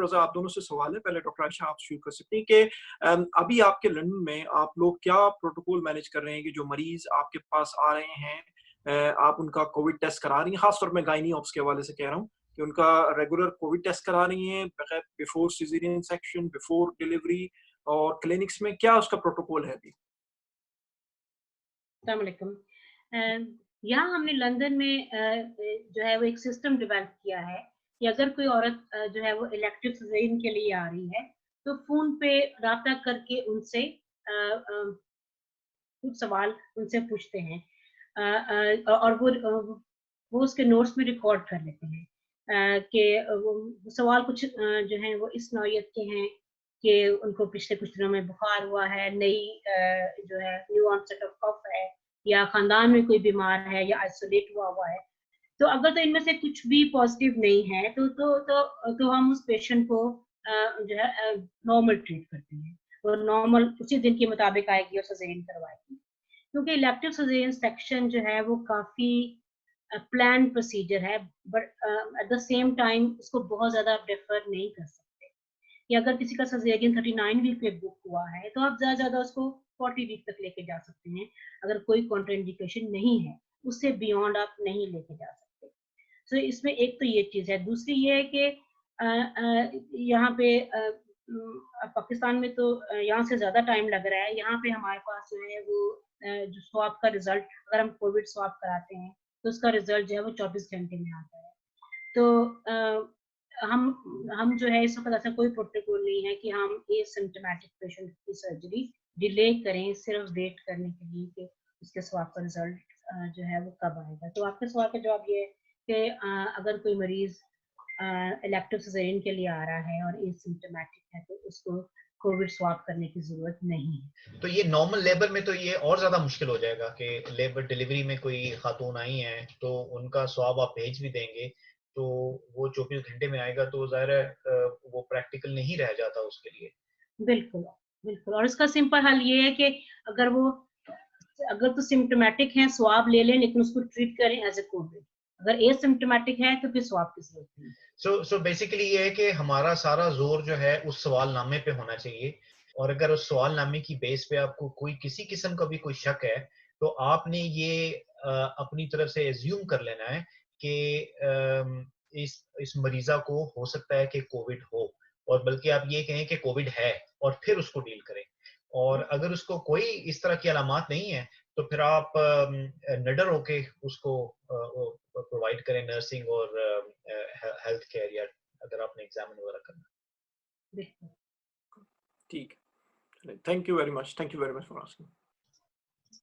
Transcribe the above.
Doctor रज़ा, आप दोनों से सवाल है, पहले डॉक्टर आयशा आप शुरू कर सकती हैं कि अभी आपके लंदन में आप लोग क्या प्रोटोकॉल मैनेज कर रहे हैं कि जो मरीज़ आपके पास आ रहे हैं आप उनका कोविड टेस्ट करा रही हैं? ख़ास तौर पे गायनी ऑप्स के हवाले से कह रहा हूँ कि उनका रेगुलर कोविड टेस्ट करा रही हैं before caesarean section, before delivery और क्लिनिक्स में क्या उसका प्रोटोकॉल है अभी? अस्सलाम वालेकुम। यहाँ हमने लंदन में जो है वो एक सिस्टम डेवलप किया है कि अगर कोई औरत जो है वो इलेक्टिव सिज़ेरियन के लिए आ रही है, तो फ़ोन पे राब्ता करके उनसे कुछ सवाल उनसे पूछते हैं। और वो उसके नोट्स में रिकॉर्ड कर लेते हैं कि वो सवाल कुछ जो हैं वो इस नौइयत के हैं कि उनको पिछले कुछ दिनों में बुखार हुआ है, जो है न्यू ऑनसेट ऑफ कफ है या खानदान में कोई बीमार है या आइसोलेट हुआ हुआ है। तो अगर तो इनमें से कुछ भी पॉज़िटिव नहीं है तो हम उस पेशेंट को जो है नॉर्मल ट्रीट करते हैं। वो नॉर्मल उसी दिन के मुताबिक आएगी और सिज़ेरियन करवाएगी। क्योंकि इलेक्टिव सर्जरी सेक्शन जो है वो काफ़ी प्लान्ड प्रोसीजर है, but at the same time उसको बहुत ज़्यादा आप डिफर नहीं कर सकते। कि अगर किसी का सर्जरीन 39 वीक पे बुक हुआ है, तो आप ज़्यादा से ज़्यादा उसको 40 वीक तक लेके जा सकते हैं, अगर कोई कॉन्ट्राइंडिकेशन नहीं है, उससे बियॉन्ड आप नहीं लेके जा सकते। सो इसमें एक तो ये चीज़ है, दूसरी ये है कि यहाँ पे पाकिस्तान में तो यहाँ से ज़्यादा टाइम लग रहा है, यहाँ पे हमारे पास जो है वो जो स्वाब का रिज़ल्ट, अगर हम कोविड स्वाब कराते हैं, तो उसका रिज़ल्ट जो है वो 24 घंटे में आता है। तो हम जो है इस वक़्त ऐसा कोई प्रोटोकॉल नहीं है कि हम एसिम्प्टोमेटिक पेशेंट की सर्जरी डिले करें सिर्फ़ वेट करने के लिए कि उसके स्वाब का रिज़ल्ट जो है वो कब आएगा। तो आपके सवाल का जवाब ये है कि अगर कोई मरीज़ इलेक्टिव सिज़ेरियन के लिए आ रहा है और एसिम्प्टोमेटिक है, तो उसको कोविड स्वाब करने की ज़रूरत नहीं है। तो ये नॉर्मल लेबर में तो ये और ज़्यादा मुश्किल हो जाएगा कि लेबर डिलीवरी में कोई खातून आई हैं, तो उनका स्वाब आप भेज भी देंगे, तो वो 24 घंटे में आएगा तो ज़ाहिर है वो प्रैक्टिकल नहीं रह जाता उसके लिए। बिल्कुल, बिल्कुल और इसका सिंपल हल ये है कि अगर वो अगर तो सिम्प्टोमेटिक है, स्वाब ले लें लेकिन उसको ट्रीट करें एज़ अ कोविड। अगर एसिम्प्टोमेटिक है, तो फिर स्वाब की ज़रूरत नहीं। सो बेसिकली ये है कि हमारा सारा ज़ोर जो है उस सवालनामे पे होना चाहिए और अगर उस सवालनामे की बेस पे आपको कोई किसी किस्म का भी कोई शक है, तो आपने ये अपनी तरफ से अज़्यूम कर लेना है कि इस मरीज़ा को हो सकता है कि कोविड हो और बल्कि आप ये कहें कि कोविड है और फिर उसको डील करें। और अगर उसको कोई इस तरह की अलामात नहीं है, तो फिर आप निडर होके उसको प्रोवाइड करें नर्सिंग और हेल्थ केयर या अगर आपने एग्जामिन वगैरह करना। बिल्कुल। ठीक है। Thank you very much. Thank you very much for asking.